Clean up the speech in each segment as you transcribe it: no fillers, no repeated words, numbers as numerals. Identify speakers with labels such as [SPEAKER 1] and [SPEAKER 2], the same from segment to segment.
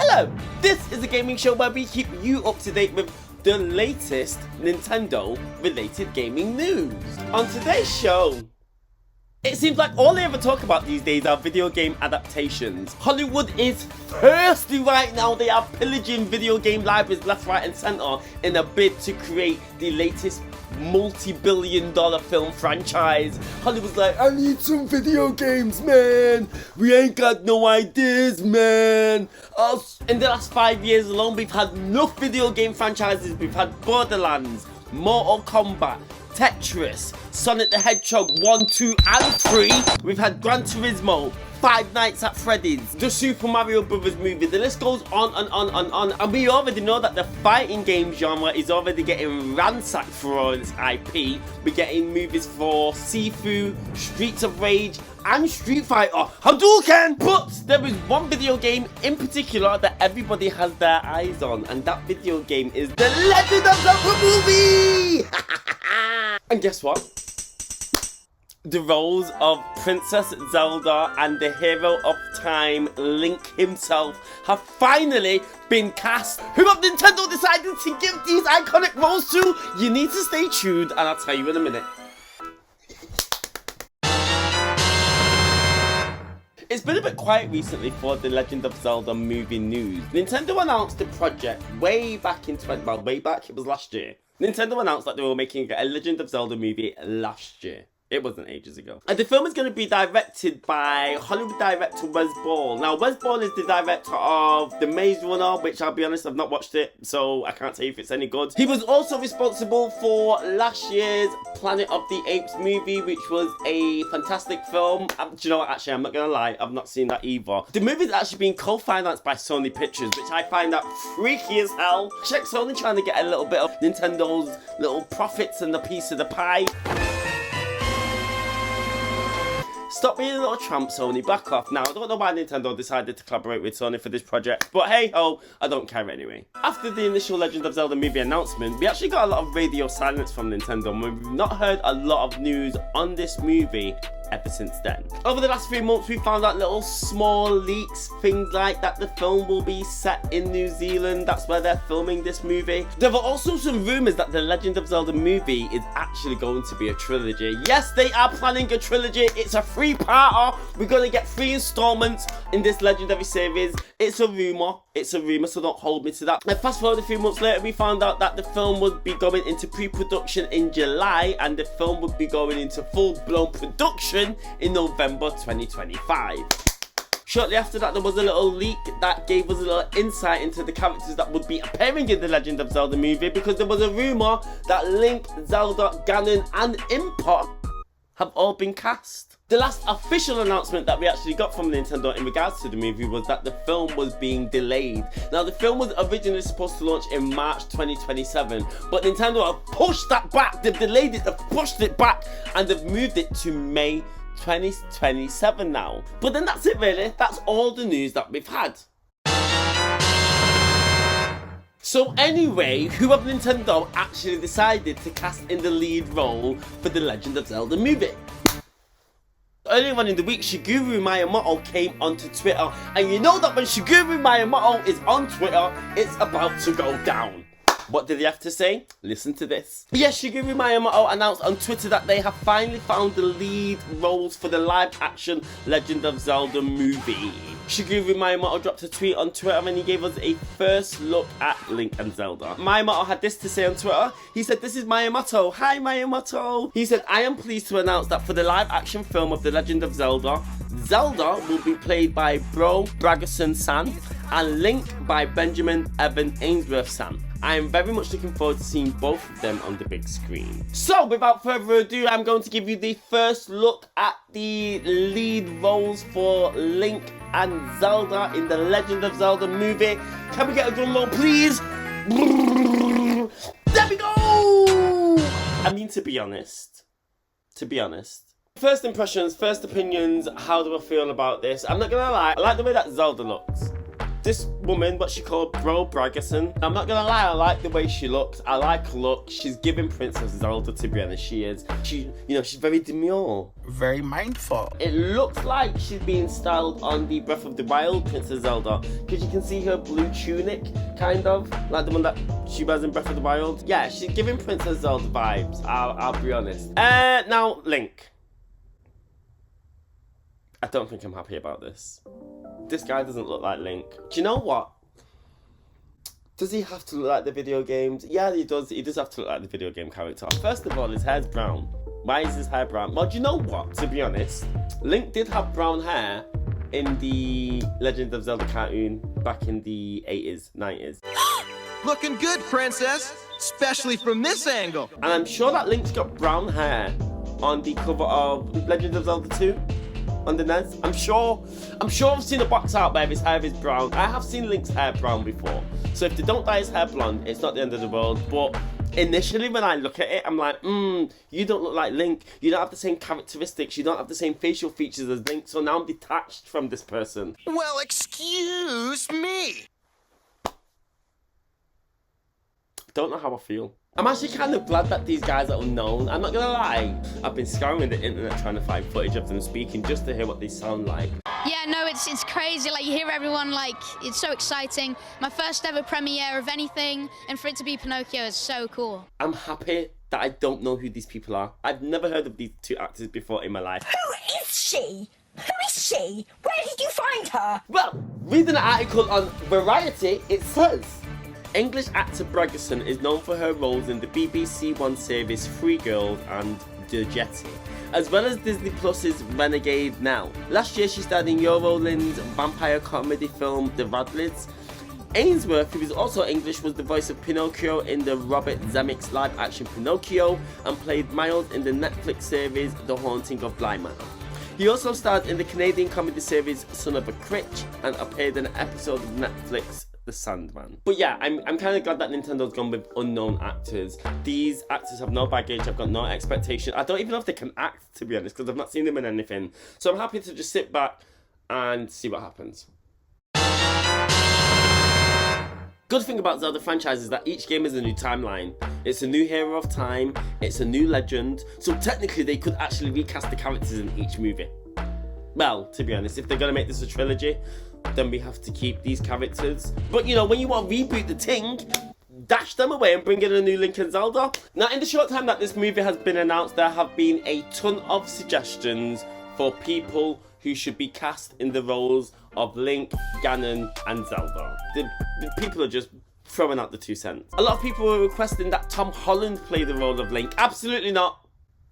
[SPEAKER 1] Hello, this is a gaming show where we keep you up to date with the latest Nintendo related gaming news. On today's show, it seems like all they ever talk about these days are video game adaptations. Hollywood is thirsty right now. They are pillaging video game libraries left, right and centre in a bid to create the latest multi-billion-dollar film franchise. Hollywood's like, I need some video games, man. We ain't got no ideas, man. In the last 5 years alone, we've had enough video game franchises. We've had Borderlands, Mortal Kombat, Tetris, Sonic the Hedgehog 1, 2 and 3. We've had Gran Turismo, Five Nights at Freddy's, the Super Mario Brothers movie. The list goes on and on and on. And we already know that the fighting game genre is already getting ransacked for all its IP. We're getting movies for Sifu, Streets of Rage and Street Fighter Hadouken! But there is one video game in particular that everybody has their eyes on, and that video game is the Legend of Zelda Movie! And guess what? The roles of Princess Zelda and the hero of time, Link himself, have finally been cast. Who have Nintendo decided to give these iconic roles to? You need to stay tuned and I'll tell you in a minute. It's been a bit quiet recently for the Legend of Zelda movie news. Nintendo announced the project way back in it was last year. Nintendo announced that they were making a Legend of Zelda movie last year. It wasn't ages ago. And the film is going to be directed by Hollywood director Wes Ball. Now, Wes Ball is the director of The Maze Runner, which I'll be honest, I've not watched it, so I can't tell you if it's any good. He was also responsible for last year's Planet of the Apes movie, which was a fantastic film. Do you know what, actually, I'm not going to lie, I've not seen that either. The movie's actually been co-financed by Sony Pictures, which I find that freaky as hell. Check Sony trying to get a little bit of Nintendo's little profits and a piece of the pie. Stop being a little tramp, Sony. Back off. Now, I don't know why Nintendo decided to collaborate with Sony for this project, but hey ho, I don't care anyway. After the initial Legend of Zelda movie announcement, we actually got a lot of radio silence from Nintendo, and we've not heard a lot of news on this movie ever since then. Over the last few months, we found out little small leaks, things like that the film will be set in New Zealand. That's where they're filming this movie. There were also some rumours that the Legend of Zelda movie is actually going to be a trilogy. Yes, they are planning a trilogy. It's a three-parter. We're going to get 3 installments in this legendary series. It's a rumour. It's a rumour, so don't hold me to that. And fast forward a few months later, we found out that the film would be going into pre-production in July, and the film would be going into full-blown production in November 2025. Shortly after that, there was a little leak that gave us a little insight into the characters that would be appearing in the Legend of Zelda movie, because there was a rumour that Link, Zelda, Ganon and Impa have all been cast. The last official announcement that we actually got from Nintendo in regards to the movie was that the film was being delayed. Now, the film was originally supposed to launch in March 2027, but Nintendo have pushed that back. They've delayed it, they've pushed it back, and they've moved it to May 2027 now. But then that's it really. That's all the news that we've had. So anyway, who have Nintendo actually decided to cast in the lead role for the Legend of Zelda movie? Earlier on in the week, Shigeru Miyamoto came onto Twitter, and you know that when Shigeru Miyamoto is on Twitter, it's about to go down. What did he have to say? Listen to this. Yes, Shigeru Miyamoto announced on Twitter that they have finally found the lead roles for the live-action Legend of Zelda movie. Shigeru Miyamoto dropped a tweet on Twitter and he gave us a first look at Link and Zelda. Miyamoto had this to say on Twitter. He said, "This is Miyamoto. Hi Miyamoto." He said, "I am pleased to announce that for the live-action film of The Legend of Zelda, Zelda will be played by Bragason-san and Link by Benjamin Evan Ainsworth-san. I am very much looking forward to seeing both of them on the big screen." So, without further ado, I'm going to give you the first look at the lead roles for Link and Zelda in the Legend of Zelda movie. Can we get a drum roll, please? There we go! I mean, to be honest. First impressions, first opinions, how do I feel about this? I'm not gonna lie, I like the way that Zelda looks. this woman, what she called Bragason. I'm not gonna lie, I like the way she looks. I like her look. She's giving Princess Zelda, to be honest. She is. She, you know, she's very demure.
[SPEAKER 2] Very mindful.
[SPEAKER 1] It looks like she's being styled on the Breath of the Wild Princess Zelda, because you can see her blue tunic, kind of, like the one that she wears in Breath of the Wild. Yeah, she's giving Princess Zelda vibes, I'll be honest. Now, Link. I don't think I'm happy about this. This guy doesn't look like Link. Do you know what? Does he have to look like the video games? Yeah, he does. He does have to look like the video game character. First of all, his hair's brown. Why is his hair brown? Well, do you know what? To be honest, Link did have brown hair in the Legend of Zelda cartoon back in the 80s, 90s.
[SPEAKER 3] Looking good, Princess. Especially from this angle.
[SPEAKER 1] And I'm sure that Link's got brown hair on the cover of Legend of Zelda 2. On the NES. I'm sure I've seen a box out where his hair is brown. I have seen Link's hair brown before. So if they don't dye his hair blonde, it's not the end of the world. But initially when I look at it, I'm like, you don't look like Link. You don't have the same characteristics. You don't have the same facial features as Link. So now I'm detached from this person.
[SPEAKER 3] Well, excuse me.
[SPEAKER 1] Don't know how I feel. I'm actually kind of glad that these guys are unknown. I'm not gonna lie. I've been scouring the internet trying to find footage of them speaking just to hear what they sound like.
[SPEAKER 4] Yeah, no, it's crazy. Like, you hear everyone, like, it's so exciting. My first ever premiere of anything, and for it to be Pinocchio is so cool.
[SPEAKER 1] I'm happy that I don't know who these people are. I've never heard of these two actors before in my life.
[SPEAKER 5] Who is she? Who is she? Where did you find her?
[SPEAKER 1] Well, reading an article on Variety, it says English actor Bragason is known for her roles in the BBC One series Free Girl and The Jetty, as well as Disney Plus's Renegade Now. Last year she starred in Euroland's vampire comedy film The Radlids. Ainsworth, who is also English, was the voice of Pinocchio in the Robert Zemeckis live-action Pinocchio and played Miles in the Netflix series The Haunting of Bly Manor. He also starred in the Canadian comedy series Son of a Critch and appeared in an episode of Netflix The Sandman. But yeah, I'm kind of glad that Nintendo's gone with unknown actors. These actors have no baggage, I've got no expectation. I don't even know if they can act, to be honest, because I've not seen them in anything. So I'm happy to just sit back and see what happens. Good thing about Zelda franchise is that each game is a new timeline. It's a new hero of time, it's a new legend, so technically they could actually recast the characters in each movie. Well, to be honest, if they're going to make this a trilogy, then we have to keep these characters. But you know, when you want to reboot the thing, dash them away and bring in a new Link and Zelda. Now, in the short time that this movie has been announced, there have been a ton of suggestions for people who should be cast in the roles of Link, Ganon and Zelda. The people are just throwing out the 2 cents. A lot of people were requesting that Tom Holland play the role of Link. Absolutely not.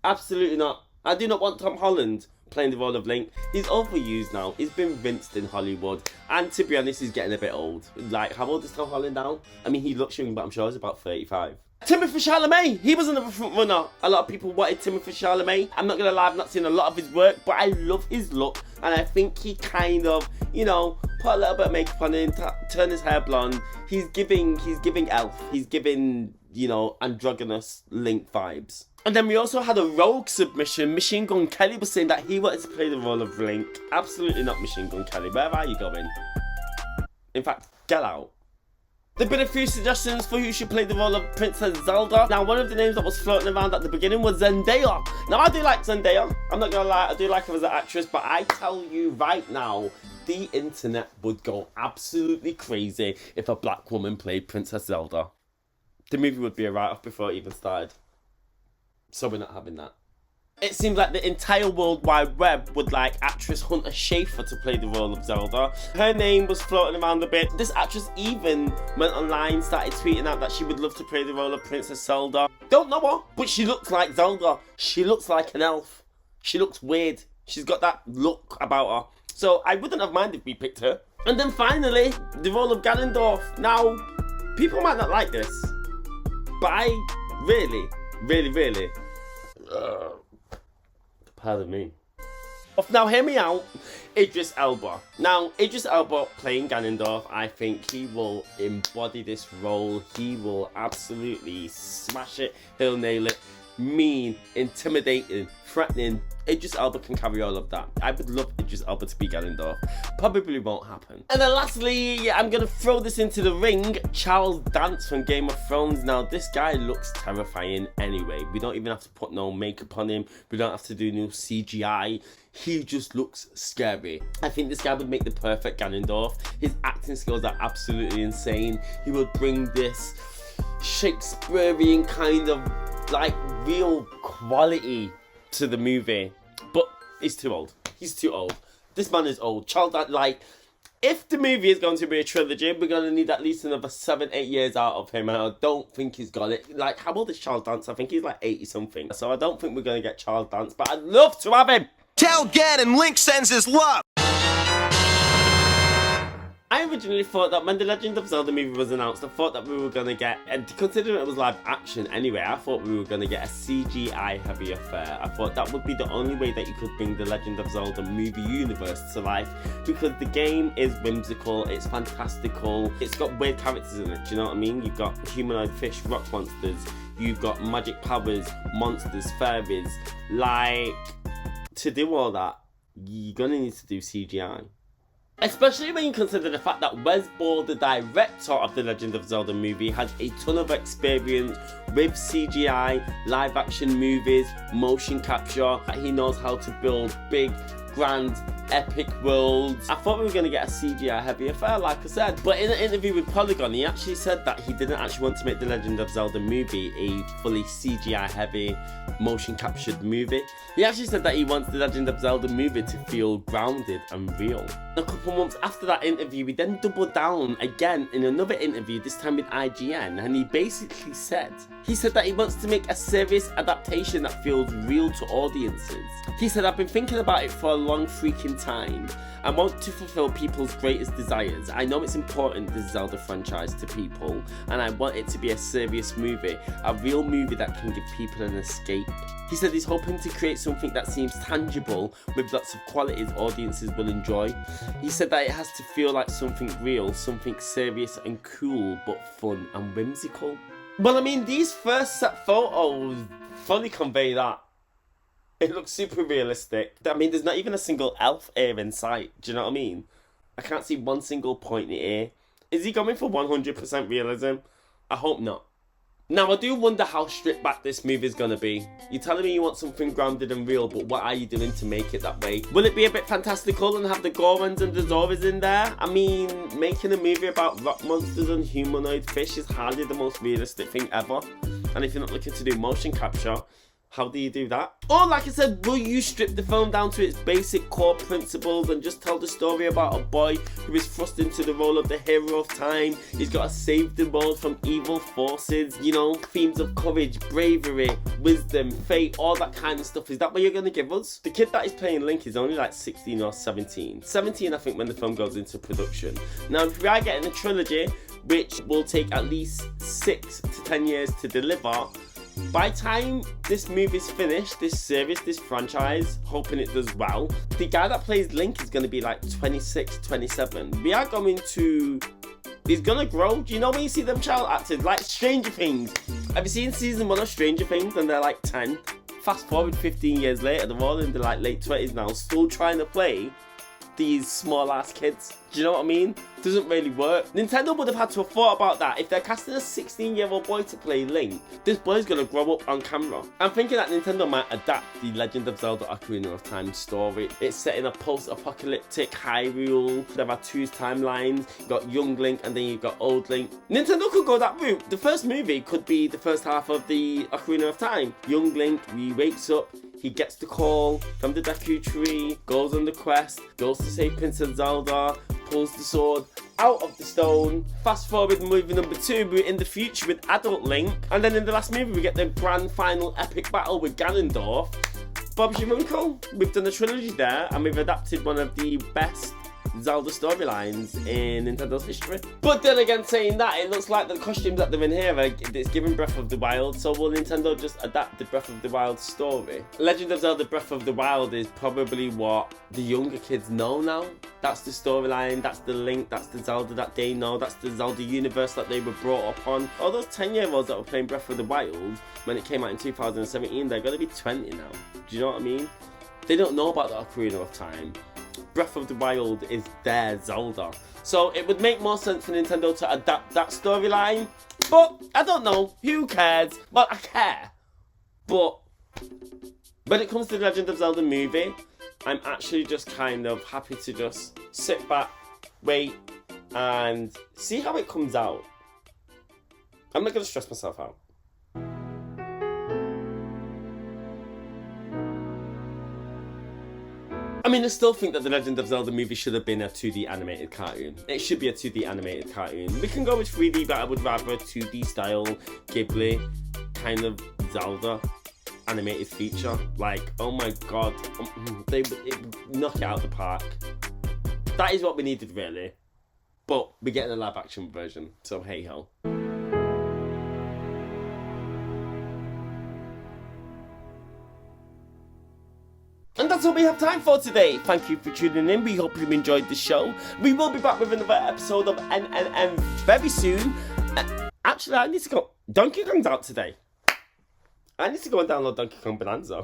[SPEAKER 1] Absolutely not. I do not want Tom Holland playing the role of Link. He's overused now. He's been rinsed in Hollywood. And to be honest, he's getting a bit old. Like, how old is Tom Holland now? I mean, he looks young, but I'm sure he's about 35. Timothée Chalamet, he was another front runner. A lot of people wanted Timothée Chalamet. I'm not gonna lie, I've not seen a lot of his work, but I love his look. And I think he kind of, you know, put a little bit of makeup on him, turn his hair blonde. He's giving Elf. He's giving, you know, androgynous Link vibes. And then we also had a rogue submission. Machine Gun Kelly was saying that he wanted to play the role of Link. Absolutely not, Machine Gun Kelly. Where are you going? In fact, get out. There have been a few suggestions for who should play the role of Princess Zelda. Now, one of the names that was floating around at the beginning was Zendaya. Now, I do like Zendaya. I'm not gonna lie, I do like her as an actress, but I tell you right now, the internet would go absolutely crazy if a black woman played Princess Zelda. The movie would be a write-off before it even started. So we're not having that. It seems like the entire World Wide Web would like actress Hunter Schafer to play the role of Zelda. Her name was floating around a bit. This actress even went online, started tweeting out that she would love to play the role of Princess Zelda. Don't know her, but she looks like Zelda. She looks like an elf. She looks weird. She's got that look about her. So I wouldn't have minded if we picked her. And then finally, the role of Gannondorf. Now, people might not like this, but I really pardon me. Now hear me out, Idris Elba. Now, Idris Elba playing Gannondorf, I think he will embody this role. He will absolutely smash it. He'll nail it. mean, intimidating, threatening. Idris Elba can carry all of that. I would love Idris Elba to be Gannondorf. Probably won't happen. And then lastly, I'm gonna throw this into the ring. Charles Dance from Game of Thrones. Now, this guy looks terrifying anyway. We don't even have to put no makeup on him. We don't have to do new CGI. He just looks scary. I think this guy would make the perfect Gannondorf. His acting skills are absolutely insane. He would bring this Shakespearean kind of like real quality to the movie, but he's too old. He's too old. This man is old. Like, if the movie is going to be a trilogy, we're going to need at least another 7-8 years out of him, and I don't think he's got it. Like, how old is Charles Dance? I think he's like 80 something. So I don't think we're going to get Charles Dance, but I'd love to have him.
[SPEAKER 3] Tell Ganon Link sends his love.
[SPEAKER 1] I originally thought that when the Legend of Zelda movie was announced, I thought that we were going to get, and considering it was live action anyway, I thought we were going to get a CGI heavy affair. I thought that would be the only way that you could bring the Legend of Zelda movie universe to life, because the game is whimsical, it's fantastical, it's got weird characters in it, do you know what I mean? You've got humanoid fish, rock monsters, you've got magic powers, monsters, fairies. Like, to do all that, you're going to need to do CGI. Especially when you consider the fact that Wes Ball, the director of the Legend of Zelda movie, has a ton of experience with CGI, live action movies, motion capture. He knows how to build big, grand, epic worlds. I thought we were going to get a CGI heavy affair, like I said. But in an interview with Polygon, he actually said that he didn't actually want to make the Legend of Zelda movie a fully CGI heavy, motion captured movie. He actually said that he wants the Legend of Zelda movie to feel grounded and real. A couple months after that interview, we then doubled down again in another interview, this time with IGN, and he basically said that he wants to make a serious adaptation that feels real to audiences. He said, I've been thinking about it for a long freaking time. I want to fulfill people's greatest desires. I know it's important, the Zelda franchise, to people, and I want it to be a serious movie, a real movie that can give people an escape. He said he's hoping to create something that seems tangible with lots of qualities audiences will enjoy. He said that it has to feel like something real, something serious and cool, but fun and whimsical. Well, I mean, these first set photos fully convey that. It looks super realistic. I mean, there's not even a single elf ear in sight. Do you know what I mean? I can't see one single pointy ear. Is he going for 100% realism? I hope not. Now, I do wonder how stripped back this movie is going to be. You're telling me you want something grounded and real, but what are you doing to make it that way? Will it be a bit fantastical and have the Gorons and the Zoras in there? I mean, making a movie about rock monsters and humanoid fish is hardly the most realistic thing ever. And if you're not looking to do motion capture, how do you do that? Or, like I said, will you strip the film down to its basic core principles and just tell the story about a boy who is thrust into the role of the hero of time? He's got to save the world from evil forces, you know, themes of courage, bravery, wisdom, fate, all that kind of stuff. Is that what you're going to give us? The kid that is playing Link is only like 16 or 17. 17, I think, when the film goes into production. Now, if we are getting a trilogy, which will take at least 6 to 10 years to deliver, by the time this movie's finished, this series, this franchise, hoping it does well, the guy that plays Link is going to be like 26, 27. We are going to... He's going to grow. Do you know when you see them child actors? Like Stranger Things. Have you seen season 1 of Stranger Things and they're like 10? Fast forward 15 years later, they're all in their like late 20s now, still trying to play these small ass kids. Do you know what I mean? Doesn't really work. Nintendo would have had to have thought about that. If they're casting a 16-year-old boy to play Link, this boy's gonna grow up on camera. I'm thinking that Nintendo might adapt the Legend of Zelda Ocarina of Time story. It's set in a post-apocalyptic Hyrule. There are 2 timelines. You've got young Link and then you've got old Link. Nintendo could go that route. The first movie could be the first half of the Ocarina of Time. Young Link, he wakes up, he gets the call from the Deku Tree, goes on the quest, goes to save Princess Zelda, pulls the sword out of the stone. Fast forward movie number 2, we're in the future with adult Link, and then in the last movie we get the grand final epic battle with Gannondorf. Bob's your uncle. We've done a trilogy there, and we've adapted one of the best Zelda storylines in Nintendo's history. But then again, saying that, it looks like the costumes that they're in here, it's giving Breath of the Wild, so will Nintendo just adapt the Breath of the Wild story? Legend of Zelda Breath of the Wild is probably what the younger kids know now. That's the storyline, that's the Link, that's the Zelda that they know, that's the Zelda universe that they were brought up on. All those 10-year-olds that were playing Breath of the Wild when it came out in 2017, they're gonna be 20 now. Do you know what I mean? They don't know about the Ocarina of Time. Breath of the Wild is their Zelda. So it would make more sense for Nintendo to adapt that storyline. But I don't know. Who cares? Well, I care. But when it comes to the Legend of Zelda movie, I'm actually just kind of happy to just sit back, wait, and see how it comes out. I'm not going to stress myself out. I mean, I still think that the Legend of Zelda movie should have been a 2D animated cartoon. It should be a 2D animated cartoon. We can go with 3D, but I would rather a 2D style Ghibli kind of Zelda animated feature. Like, oh my god, they would knock it out the park. That is what we needed, really. But we're getting a live action version, so hey ho. And that's all we have time for today. Thank you for tuning in. We hope you enjoyed the show. We will be back with another episode of NNN very soon. Actually, I need to go. Donkey Kong's out today. I need to go and download Donkey Kong Bonanza.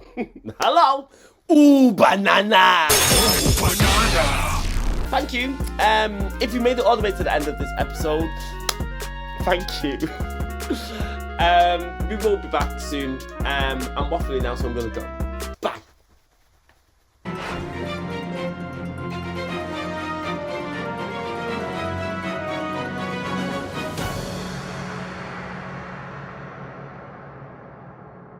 [SPEAKER 1] Hello. Ooh, banana. Ooh, banana. Thank you. If you made it all the way to the end of this episode, thank you. We will be back soon. I'm waffling now, so I'm gonna go.